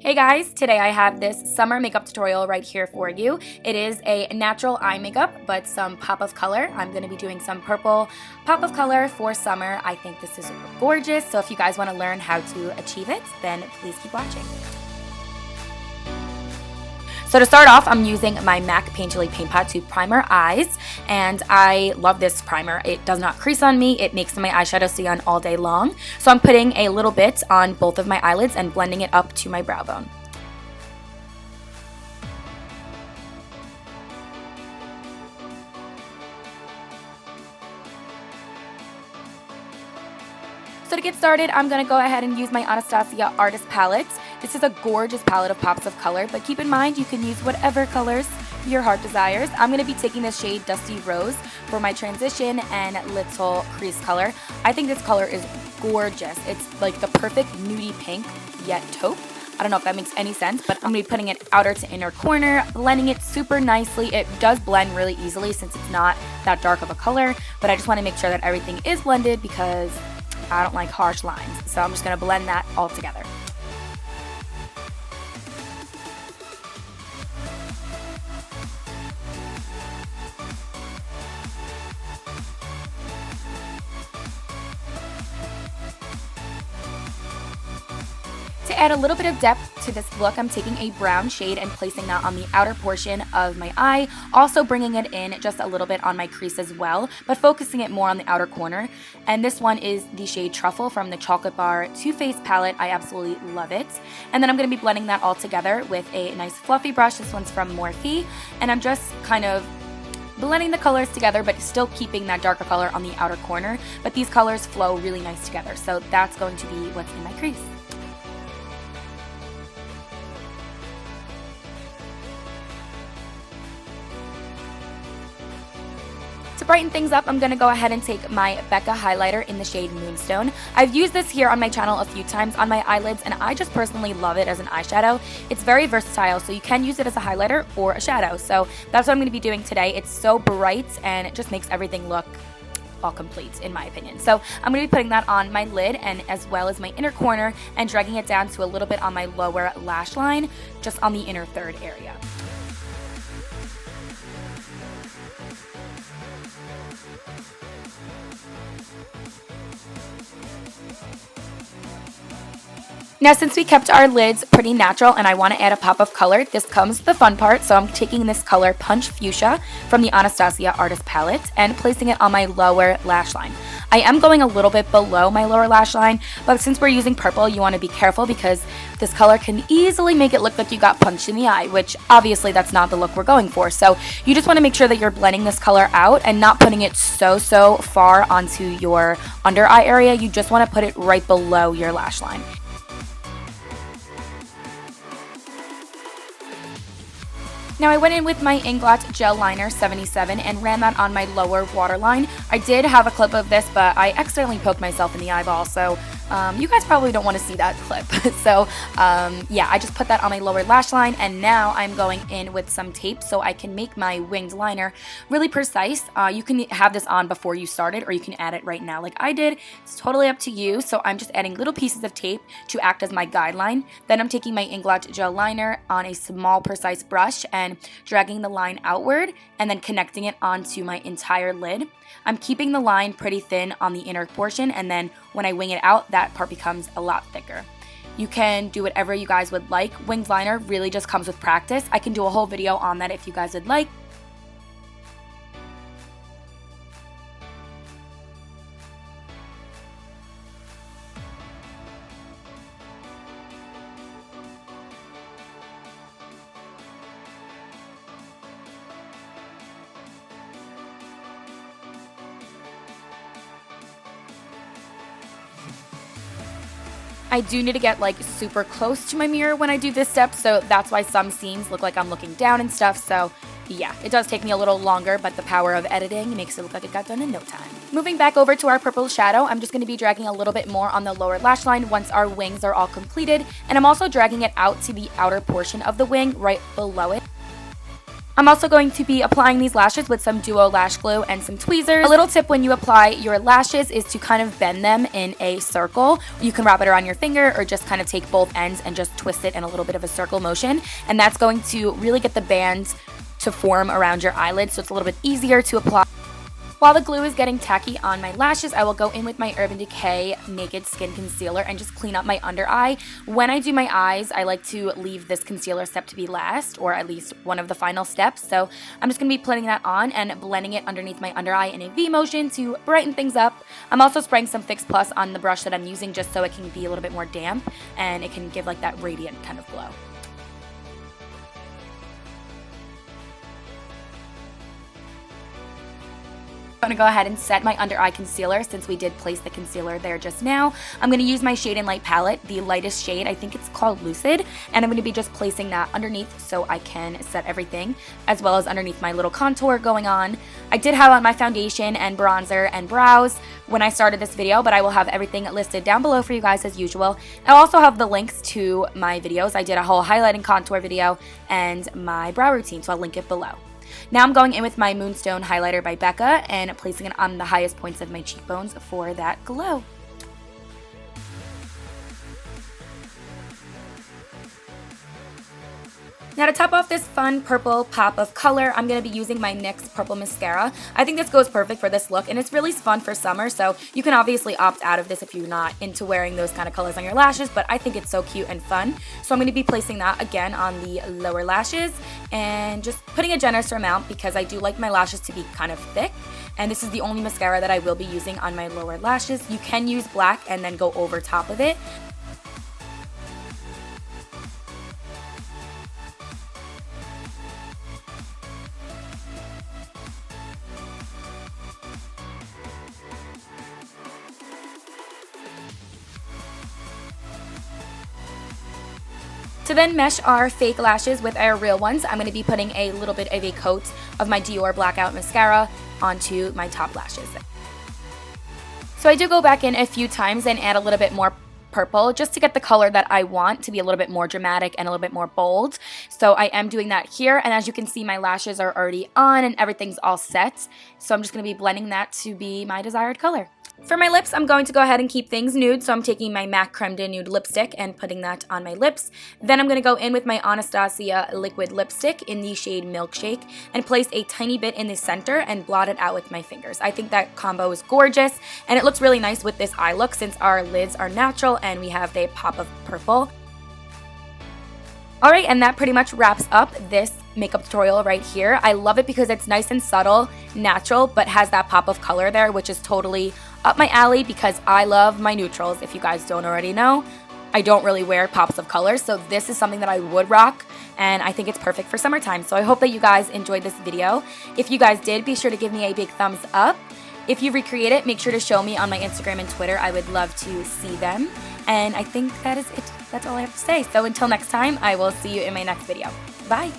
Hey guys, today I have this summer makeup tutorial right here for you. It is a natural eye makeup, but some pop of color. I'm going to be doing some purple pop of color for summer. I think this is gorgeous, so if you guys want to learn how to achieve it, then please keep watching. So to start off, I'm using my MAC Paint Chili Paint Pot to prime our eyes, and I love this primer. It does not crease on me. It makes my eyeshadow stay on all day long. So I'm putting a little bit on both of my eyelids and blending it up to my brow bone. So to get started, I'm going to go ahead and use my Anastasia Artist Palette. This is a gorgeous palette of pops of color, but keep in mind you can use whatever colors your heart desires. I'm going to be taking this shade Dusty Rose for my transition and little crease color. I think this color is gorgeous. It's like the perfect nudie pink, yet taupe. I don't know if that makes any sense, but I'm going to be putting it outer to inner corner, blending it super nicely. It does blend really easily since it's not that dark of a color, but I just want to make sure that everything is blended because I don't like harsh lines. So I'm just going to blend that all together. To add a little bit of depth to this look, I'm taking a brown shade and placing that on the outer portion of my eye, also bringing it in just a little bit on my crease as well, but focusing it more on the outer corner. And this one is the shade Truffle from the Chocolate Bar Too Faced palette. I absolutely love it. And then I'm going to be blending that all together with a nice fluffy brush. This one's from Morphe, and I'm just kind of blending the colors together, but still keeping that darker color on the outer corner. But these colors flow really nice together, so that's going to be what's in my crease. To brighten things up, I'm going to go ahead and take my Becca highlighter in the shade Moonstone. I've used this here on my channel a few times on my eyelids, and I just personally love it as an eyeshadow. It's very versatile, so you can use it as a highlighter or a shadow. So that's what I'm going to be doing today. It's so bright, and it just makes everything look all complete, in my opinion. So I'm going to be putting that on my lid and as well as my inner corner and dragging it down to a little bit on my lower lash line, just on the inner third area. Now, since we kept our lids pretty natural and I want to add a pop of color, this comes the fun part. So I'm taking this color Punch Fuchsia from the Anastasia Artist Palette and placing it on my lower lash line. I am going a little bit below my lower lash line, but since we're using purple, you want to be careful because this color can easily make it look like you got punched in the eye, which obviously that's not the look we're going for. So you just want to make sure that you're blending this color out and not putting it so far onto your under eye area. You just want to put it right below your lash line. Now I went in with my Inglot Gel Liner 77 and ran that on my lower waterline. I did have a clip of this, but I accidentally poked myself in the eyeball, so you guys probably don't want to see that clip. So yeah, I just put that on my lower lash line, and now I'm going in with some tape so I can make my winged liner really precise. You can have this on before you start it, or you can add it right now like I did. It's totally up to you. So I'm just adding little pieces of tape to act as my guideline. Then I'm taking my Inglot Gel Liner on a small precise brush and dragging the line outward and then connecting it onto my entire lid. I'm keeping the line pretty thin on the inner portion, and then when I wing it out, that part becomes a lot thicker. You can do whatever you guys would like. Winged liner really just comes with practice. I can do a whole video on that if you guys would like. I do need to get like super close to my mirror when I do this step, so that's why some seams look like I'm looking down and stuff. So yeah, it does take me a little longer, but the power of editing makes it look like it got done in no time. Moving back over to our purple shadow, I'm just going to be dragging a little bit more on the lower lash line once our wings are all completed, and I'm also dragging it out to the outer portion of the wing right below it. I'm also going to be applying these lashes with some Duo lash glue and some tweezers. A little tip when you apply your lashes is to kind of bend them in a circle. You can wrap it around your finger or just kind of take both ends and just twist it in a little bit of a circle motion. And that's going to really get the bands to form around your eyelids, so it's a little bit easier to apply. While the glue is getting tacky on my lashes, I will go in with my Urban Decay Naked Skin Concealer and just clean up my under eye. When I do my eyes, I like to leave this concealer step to be last, or at least one of the final steps. So I'm just going to be putting that on and blending it underneath my under eye in a V motion to brighten things up. I'm also spraying some Fix Plus on the brush that I'm using just so it can be a little bit more damp and it can give like that radiant kind of glow. I'm going to go ahead and set my under eye concealer since we did place the concealer there just now. I'm going to use my Shade and Light palette, the lightest shade, I think it's called Lucid, and I'm going to be just placing that underneath so I can set everything, as well as underneath my little contour going on. I did have on my foundation and bronzer and brows when I started this video, but I will have everything listed down below for you guys as usual. I'll also have the links to my videos. I did a whole highlight and contour video and my brow routine, so I'll link it below. Now I'm going in with my Moonstone highlighter by Becca and placing it on the highest points of my cheekbones for that glow. Now to top off this fun purple pop of color, I'm going to be using my NYX purple mascara. I think this goes perfect for this look, and it's really fun for summer, so you can obviously opt out of this if you're not into wearing those kind of colors on your lashes, but I think it's so cute and fun. So I'm going to be placing that again on the lower lashes and just putting a generous amount because I do like my lashes to be kind of thick. And this is the only mascara that I will be using on my lower lashes. You can use black and then go over top of it. To then mesh our fake lashes with our real ones, I'm going to be putting a little bit of a coat of my Dior Blackout Mascara onto my top lashes. So I do go back in a few times and add a little bit more purple just to get the color that I want to be a little bit more dramatic and a little bit more bold. So I am doing that here, and as you can see, my lashes are already on and everything's all set. So I'm just going to be blending that to be my desired color. For my lips, I'm going to go ahead and keep things nude, so I'm taking my MAC Creme de Nude lipstick and putting that on my lips. Then I'm going to go in with my Anastasia liquid lipstick in the shade Milkshake and place a tiny bit in the center and blot it out with my fingers. I think that combo is gorgeous, and it looks really nice with this eye look since our lids are natural and we have the pop of purple. Alright, and that pretty much wraps up this makeup tutorial right here. I love it because it's nice and subtle, natural, but has that pop of color there, which is totally up my alley because I love my neutrals. If you guys don't already know, I don't really wear pops of color, so this is something that I would rock, and I think it's perfect for summertime. So I hope that you guys enjoyed this video. If you guys did, be sure to give me a big thumbs up. If you recreate it, make sure to show me on my Instagram and Twitter. I would love to see them. And I think that is it. That's all I have to say. So until next time, I will see you in my next video. Bye!